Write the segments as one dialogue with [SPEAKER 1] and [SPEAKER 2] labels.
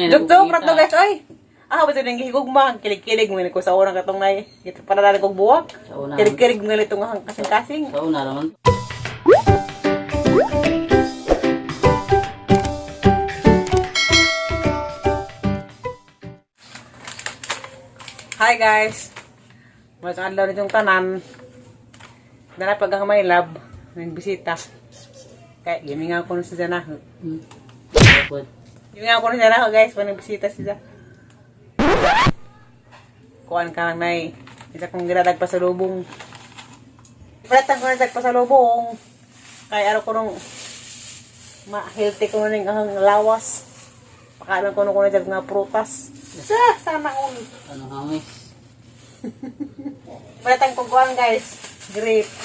[SPEAKER 1] Jok-jok rato guys, oy. Ba sa nang higugma, kilig-kilig mo ko sa una katong nay. Ito para dali kog buwak. Kilig-kilig mo itong kasing-kasing.
[SPEAKER 2] Sa una naman.
[SPEAKER 1] Hi guys. Mas adlaw nitong tanan. Dara pag may lab, nang bisita. Kaya gimingan ko na siya na. Gimingan ko na siya na guys, pag bisita siya. Kuan ka lang nay. Isa kong ginadag pa sa lubong. Pratang ko na pa sa lubong. Kaya araw ko nung ma-healthy ko na ang lawas. Pakalan ko na dyan nga prutas. Sana all.
[SPEAKER 2] Ano hamis?
[SPEAKER 1] Pratang ko kuan guys. Grapes.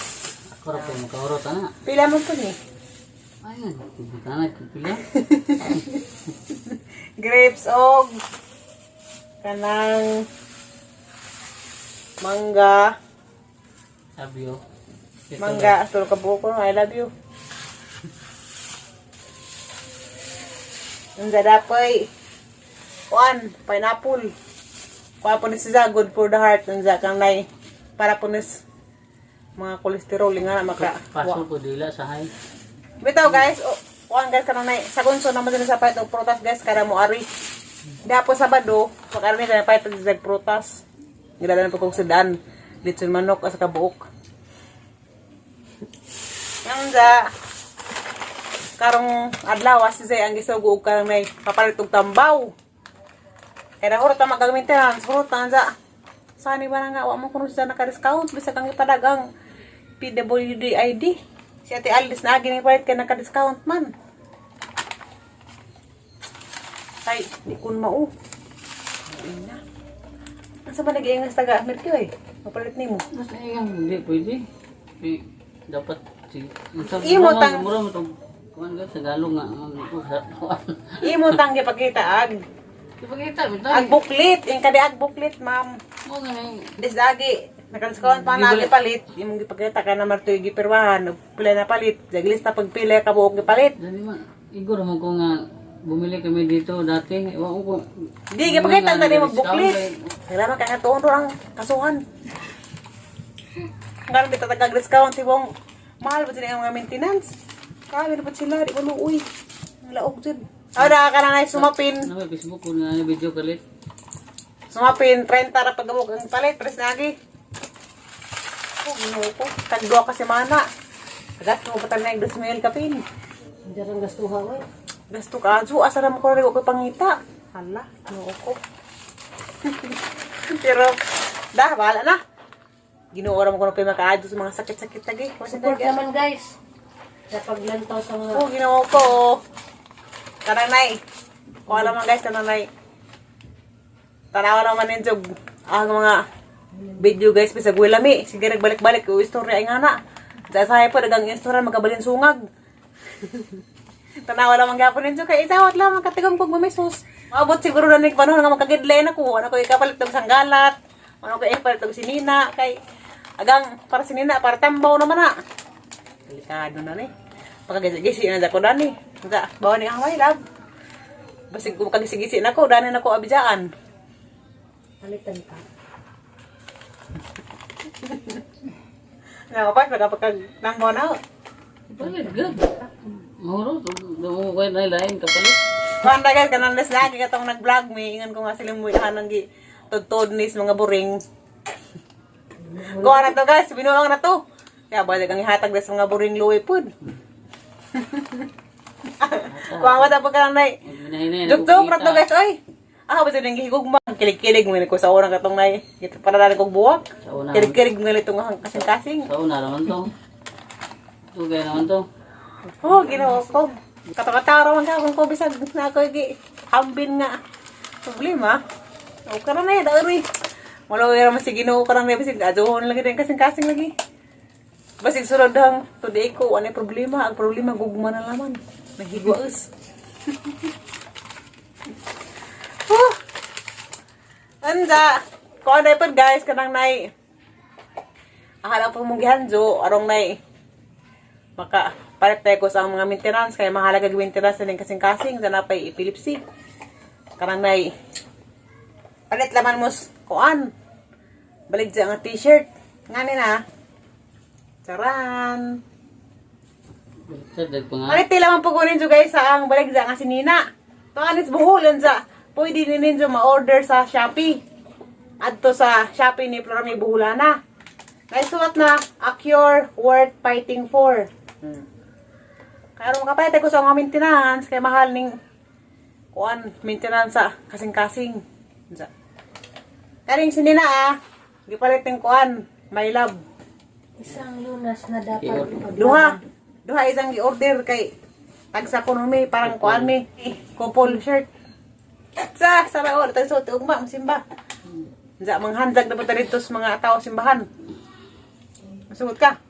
[SPEAKER 2] Ako rin po makahurot na.
[SPEAKER 1] Pila mo po ni?
[SPEAKER 2] Ayun, kita na pipila.
[SPEAKER 1] Grapes og kanang mangga.
[SPEAKER 2] Sabyo.
[SPEAKER 1] Mangga, tulog ka buko ko. I love you. Ang dadapoy. Kuan, pineapple. Kuan po ni siya, good for the heart. Ang kang nay, para po nis mga kolesterol nga na maka.
[SPEAKER 2] Paso po dila sa hay.
[SPEAKER 1] Bitaw guys, kuan guys kanang nay, sa gunso naman din sa pait og prutas guys, kara mo ari. Dapo Sabado, pag-armi ka na pait og prutas. Gidalan po kong sedan, litson manok asa kabuok. Yang karong adlaw si Zay ang gisugog karang may papalit og tambaw. Kaya urot ta mag-maintenance, urot ta sa sani ba nga wa mo kuno sa naka-discount bisa kang ipadagang PWD ID. Si Ate Alice na aging ipalit kay naka-discount man. Ay, di kun mao. Ayun na. Asa ba nag-iingas taga Merkyo eh? Mapalit nimo.
[SPEAKER 2] Mas ayun, hindi pwede. Dapat si
[SPEAKER 1] Imo tang
[SPEAKER 2] mura mo tong kuan ga sa galong nga
[SPEAKER 1] imo tang gipakita ag
[SPEAKER 2] ipakita bitaw.
[SPEAKER 1] ag booklet, yung kadi ag booklet, ma'am.
[SPEAKER 2] Mo nga
[SPEAKER 1] Disdagi, naka-discount pa na gipalit. Imong gipakita ka na martoy gipirwahan, pila na palit. Jaglista pagpila ka buok gipalit.
[SPEAKER 2] dali man igor mo ko nga bumili kami dito dati. Wa ko.
[SPEAKER 1] Di gipakita tadi mo booklet. Kailangan ka nga tuon ang kasuhan. Ngayon dito tag-discount tibong mahal ba sila yung mga maintenance? Kami na pa sila, di ba luoy? Ang laog dyan. Ada ka na na sumapin.
[SPEAKER 2] Ano ba Facebook ko nga video kalit.
[SPEAKER 1] Sumapin, 30 ra pagabog ang palit, pres nagi. Oh, ginawa ko. Tagdua ka semana. Gasto mo pa tayo na 2,000 kapin.
[SPEAKER 2] Jarang gastuha ko.
[SPEAKER 1] Gasto ka, Aju. Asa na mo ko rin ko pangita. Hala, ginawa ko. Pero, bahala na. Ginuora mo ko na pa makaadyo sa mga sakit-sakit lagi.
[SPEAKER 3] Support naman guys. Sa paglantaw sa mga...
[SPEAKER 1] Oh, ginawa ko. Kananay. Kung alam mo guys, kananay. Tanawa naman ninyo ang mga video guys bisag wilami. Sige nagbalik-balik ko istorya ay nga na. Sa po dagang istorya magabalin sungag. Tanawa naman gapon ninyo kay isawat lang makatigong kog mamisos. Maabot siguro na ning panahon nga makagidlay na ko. Ano ko ikapalit og sanggalat. Ano ko ipalit og sinina kay agang para sinina para tambaw naman na. Delikado na ni. Pagkagisi na dako dani. Nga bawa ni ang lab. Basig ko makagisi na ko dani na ko abijaan.
[SPEAKER 3] Palitan ka.
[SPEAKER 1] Nakapag nagkapag-nangmo na.
[SPEAKER 2] Pagod good. Moro do ko na lain kapalit.
[SPEAKER 1] Kanda guys, kanang les lagi katong nag-vlog mi. Ingon ko nga sila mo ihanang gi tudtod nis mga buring. Kuha na to guys, binuang na to. Kaya balik ang ihatag des mga buring luwi pud. Kuha mo tapos ka lang nay. Jok-jok rato guys, oy. Ba sa nang higugma, kilig-kilig mo ko sa una katong nay. Ito para dali kog buwak. Kilig-kilig mo itong kasing-kasing.
[SPEAKER 2] Sa una naman to. Tugay naman to.
[SPEAKER 1] Oh, ginawa ko. Katakataro man ka ko bisag na ako gi hambin nga. Problema. O karon na dauri. Wala ira man si Ginoo karang na bisig aduhon lagi din kasing-kasing lagi. Basig sulod hang today ko ano problema, ang problema gugma na laman. Nahigwaus. Oh. Anda, ko na pod guys kanang nay. Akala po mong gihanjo arong nay. Maka palit tayo ko sa mga maintenance kaya mahalaga maintenance din kasing-kasing sa napay epilepsy. Karang nay palit laman mo kuan. Baligya nga t-shirt. Ngani na. Charan.
[SPEAKER 2] Sadag pa nga.
[SPEAKER 1] Palit laman po kunin jo guys sa ang baligya nga si Nina. Panganis buhulan sa. Pwede din ninyo ma-order sa Shopee. Adto sa Shopee ni Florami Buhulana. Naisuot na Acure worth fighting for. Kaya ron kapayat ko sa mga maintenance kay mahal ning kuan maintenance sa kasing-kasing. Karing sinina gipalit ning kuan, my love.
[SPEAKER 3] Isang lunas na dapat
[SPEAKER 1] Duha. Duha isang gi-order kay tagsa konomi parang kuan mi couple shirt. Sa saraol tag suot ugma simba. Sa manghandag dapat dito sa mga tao simbahan. Masuot ka.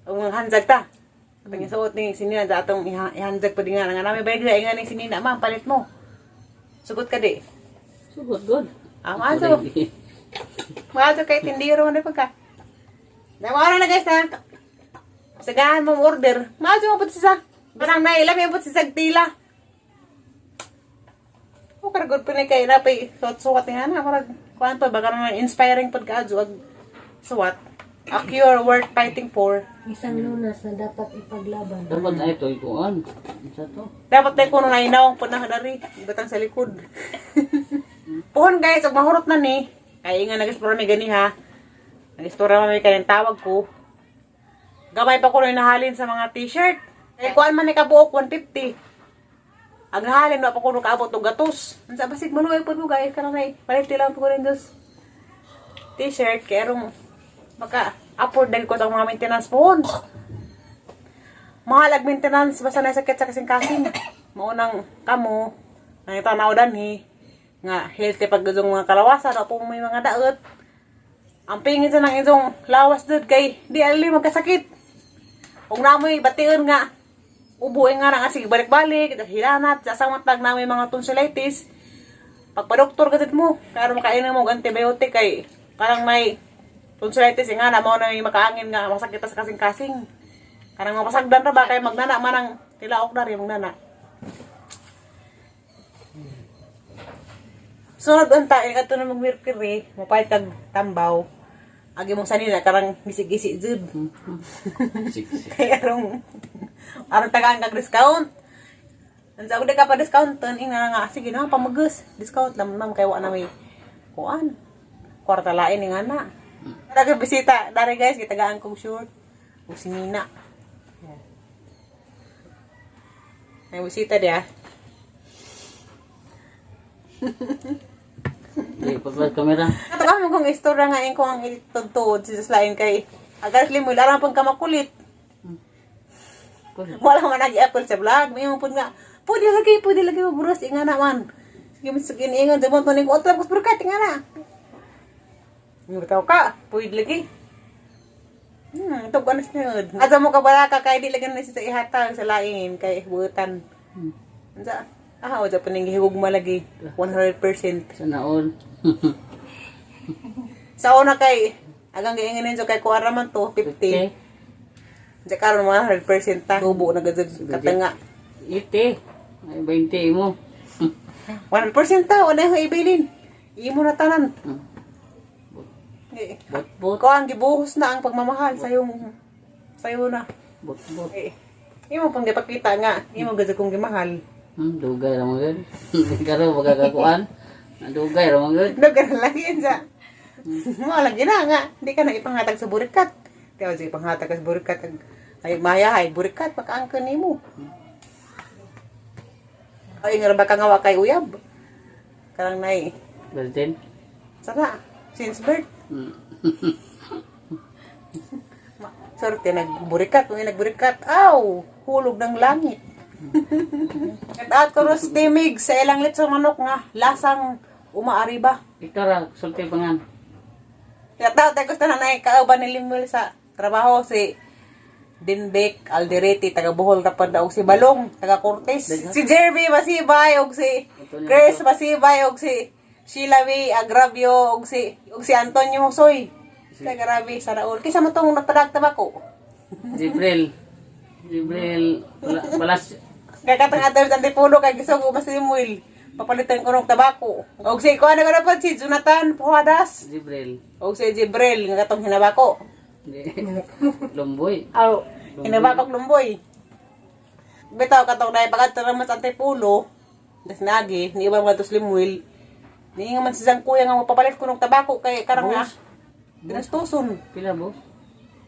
[SPEAKER 1] O manghandag ta. Kapag isuot ni sinina sa atong ihandag pa di nga nami bayad nga ni sinina ma'am palit mo. Sugot ka di.
[SPEAKER 2] Sugot good.
[SPEAKER 1] Maso. Maso kay tindiro man pagka. Dawara na guys ha. Sagahan mong order. Maso mo pud sa. Parang nailam yung pud sa sagtila. O karagod pa ni kay napay suot-suot nga na parang kuan pa baka naman inspiring pud ka ag suwat. Acure worth fighting for.
[SPEAKER 3] Isang lunas na dapat ipaglaban.
[SPEAKER 2] Dapat na ito ikuan. Isa to.
[SPEAKER 1] Dapat tayo kuno na inawang po na hadari. Batang sa likod. Puhon guys, ug mahurot na ni. Kaya nga nag-explore may gani ha. Nag-explore may kanyang tawag ko. Gamay pa ko na nahalin sa mga t-shirt. Kaya kuan man ni kabuok 150. Ang nahalin na pa ko kaabot og gatos. Unsa basig manuay po mo guys kanay. Palit lang po ko rin dos t-shirt kaya rong maka afford din ko sa mga maintenance phone. Mahal ag maintenance basta na sakit sa kasing-kasing. Maunang kamo nang tanaw danhi nga healthy pag gudong mga kalawasan o may mga daot. Ang pingin sa nang izong lawas dud kay di ali magkasakit. Kung namoy bation nga ubuin nga nga sige balik-balik hilanat sa samantag namoy mga tonsillitis. Pagpa-doktor gud mo kaya makain mo og antibiotic kay parang may tonsillitis nga na mo na makaangin nga masakit sa kasing-kasing. Kanang mapasagdan ra ba kay magnana manang tilaok na rin magnana. Sunod unta ato na mag-mercury, mapayat kag tambaw. Agi mong sanina karang gisig-gisig jud. Kaya aron tagaan kag discount. Unsa ug ka pa discount ton ina nga sige na pamagus. Discount lang ma'am kay wa na may kuan. Kwarta lain nga na. Daga bisita, dari guys, gitagaan kong short. Ug si Nina. May bisita dia.
[SPEAKER 2] Di paglas kamera.
[SPEAKER 1] Kataga mo kong istorya nga ko ang itudtod si lain kay agas limo larang pang kamakulit. Wala man nag-apple sa vlog, may mo pud nga. Pwede lagi maburas inga naman. Sige masugin ingon demon to ning otra kus berkat inga na. Ngutaw ka, pwede lagi. Ito ko anas niyod. Asa mo kabalaka kay di lagi na siya sa ihatag sa lain kay buutan. Unsa? O sa paningihugog malagi. 100%.
[SPEAKER 2] Sana all.
[SPEAKER 1] Sa una kay, agang gaingin nyo kay kuwara man to, 50.
[SPEAKER 2] Okay.
[SPEAKER 1] Diyan karon 100% ta. Tubo na gadzag katanga.
[SPEAKER 2] Ite. Ay 20 mo.
[SPEAKER 1] 100% ta, wala yung ibilin. Imo na tanan.
[SPEAKER 2] Bot.
[SPEAKER 1] Ko ang gibuhos na ang pagmamahal sa yung sayo na.
[SPEAKER 2] Bot.
[SPEAKER 1] Imo pang gipakita nga, imo gadzag kong gimahal.
[SPEAKER 2] Dugay ra mo gud. Karo magagakuan. Dugay ra mo gud.
[SPEAKER 1] Dagan lang yan sa. Mo lagi na nga, hindi ka na ipanghatag sa burikat. Kaya sa ipanghatag sa burikat ay mayahay burikat pagkaangkan nimo. Ay nga ba ka nga wa kay uyab? Karang nay.
[SPEAKER 2] Bertin.
[SPEAKER 1] Sana since birth. Sorte nagburikat, kung nagburikat, aw, hulog ng langit. At kuros timig sa ilang litso manok nga lasang umaari ba?
[SPEAKER 2] Ito ra sulti pangan.
[SPEAKER 1] Kaya tayo gusto na naikauban ni Limwell sa trabaho si Dinbek Alderete taga Bohol kapag daw si Balong taga Cortez. Si Jerby Masibay og si Chris Masibay og si Sheila V. Agravio og si Antonio Soy. Taga Rabi sa Raul. Kisa mo tong nagpadagta ba ko?
[SPEAKER 2] Jibril balas
[SPEAKER 1] Kaya katang atal sa Antipulo kay gusto ko mas Limwell. papalitan ko ng tabako. Og si ko ano dapat si Jonathan Puhadas.
[SPEAKER 2] Jibril.
[SPEAKER 1] Og si Jibril nga katong hinabako.
[SPEAKER 2] Di. Lumboy.
[SPEAKER 1] Aw, hinabako lumboy. Bitaw katong dai pagad mas Antipulo. Das nagi ni iba mga tos Limuel. Ni nga man si Sang Kuya nga mapapalit ko ng tabako kay karang nga. Tinustuson.
[SPEAKER 2] Pila boss?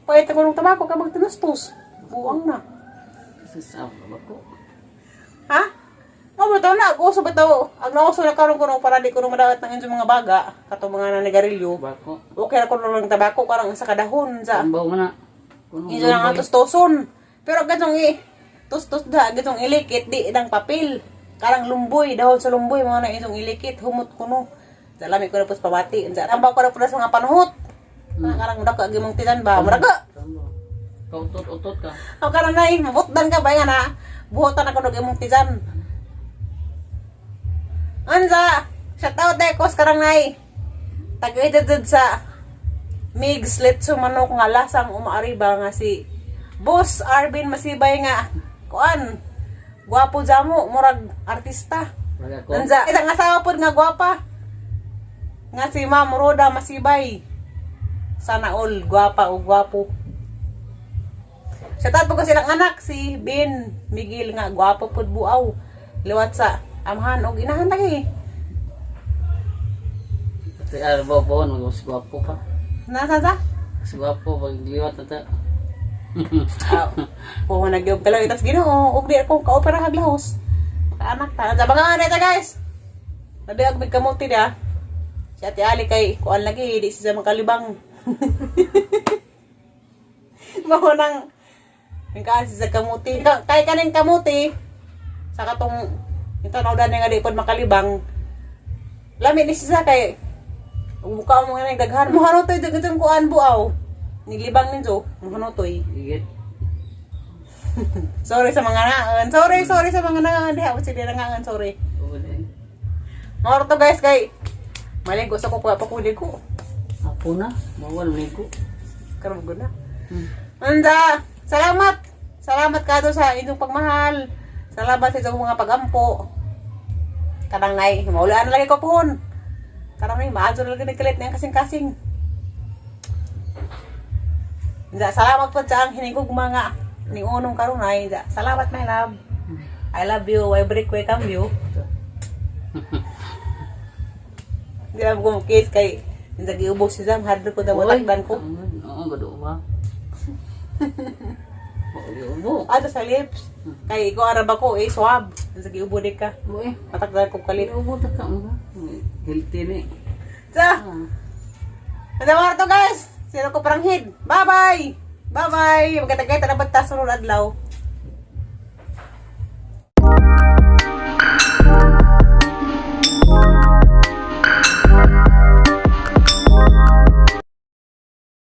[SPEAKER 1] Palit ko ng tabako kay magtinustos. Buang na.
[SPEAKER 2] Sasab ba ko?
[SPEAKER 1] Ha? Oh, bitaw na. Uso bitaw. Ang nauso na karon ko para di ko nung madawat ng inyong mga baga. Kato mga nanigarilyo.
[SPEAKER 2] Bako.
[SPEAKER 1] Okay na ko ng tabako karang sa kadahon. Sa
[SPEAKER 2] Ambaw man na. Kuno.
[SPEAKER 1] iso na nga tustoson. Pero gantong tustos da. Gantong ilikit. Di idang papel. Karang lumboy. Dahon sa lumboy. Mga na isong ilikit. Humot ko no. Sa lamig ko na po sa pabati. Ambaw ko na po na sa mga panuhot. Karang dako agimong tinan ba. Maraga.
[SPEAKER 2] Kautot-utot ka.
[SPEAKER 1] Ang karang na mabutdan ka ba yan ha. Buhotan ako ng imong tiyan. Anza, shout out dekos karang nay. Tag-edad sa Migs Litso Manok nga lasang umaariba nga si Boss Arvin Masibay nga kuan. Gwapo jamo murag artista.
[SPEAKER 2] Wala ko.
[SPEAKER 1] Anza, isang asawa pod nga gwapa. Nga si Ma'am Roda Masibay. Sana all gwapa o gwapo. Shout out po ko silang anak si Ben Miguel nga gwapo pod buaw. Liwat sa amahan og inahan lagi.
[SPEAKER 2] Kasi arbo po, mas gwapo pa.
[SPEAKER 1] Nasa sa?
[SPEAKER 2] Mas gwapo, pag liwat na ta.
[SPEAKER 1] Kung nagyob ka lang itas Ginoo og di ako ka-opera haglahos. Anak ta. Sa mga ano guys. Nadiag mig kamuti da. Si Ate Ali kay kuan lagi di siya makalibang. Bawo nang kaan si sa kamuti. Kay kaning kamuti sa katong ito na udan nga di pod makalibang. Lami ni siya kay buka mo nga daghan mo hanutoy dagatong kuan buaw. Nilibang ninyo, mo hanutoy.
[SPEAKER 2] Igit.
[SPEAKER 1] Sorry sa mga naan. Sorry sa mga naan. Diha ko sila nangaan, sorry. Mga to guys kay maligo sa kukuha pa kulig ko.
[SPEAKER 2] Apo na, bawal maligo.
[SPEAKER 1] Karon ko na. Anda, salamat. Salamat kado sa inyong pagmahal. Salamat sa inyong mga pagampo. Kanang nay, maulaan na lagi ko pohon. Kanang nay, maadyo na lagi nagkalit na yung kasing-kasing. Salamat po sa ang hinigugma nga ni unong karunay. Salamat my love. I love you. I break way come you. Hindi lang ko kiss kay hindi ubos si Zam. Hard ko daw matakdan ko.
[SPEAKER 2] Oo, gado ba? Ubo.
[SPEAKER 1] Ato sa lips. Kay ikaw arab ako swab. Hindi ubudik ka.
[SPEAKER 2] Uy,
[SPEAKER 1] Matakdan ko kalit.
[SPEAKER 2] ubo ta ka mo. Healthy ni.
[SPEAKER 1] Sa! Ano mga to guys? Sino ko parang hid? Bye-bye! Bye-bye! Magkatagay, tanabat ta sunod adlaw.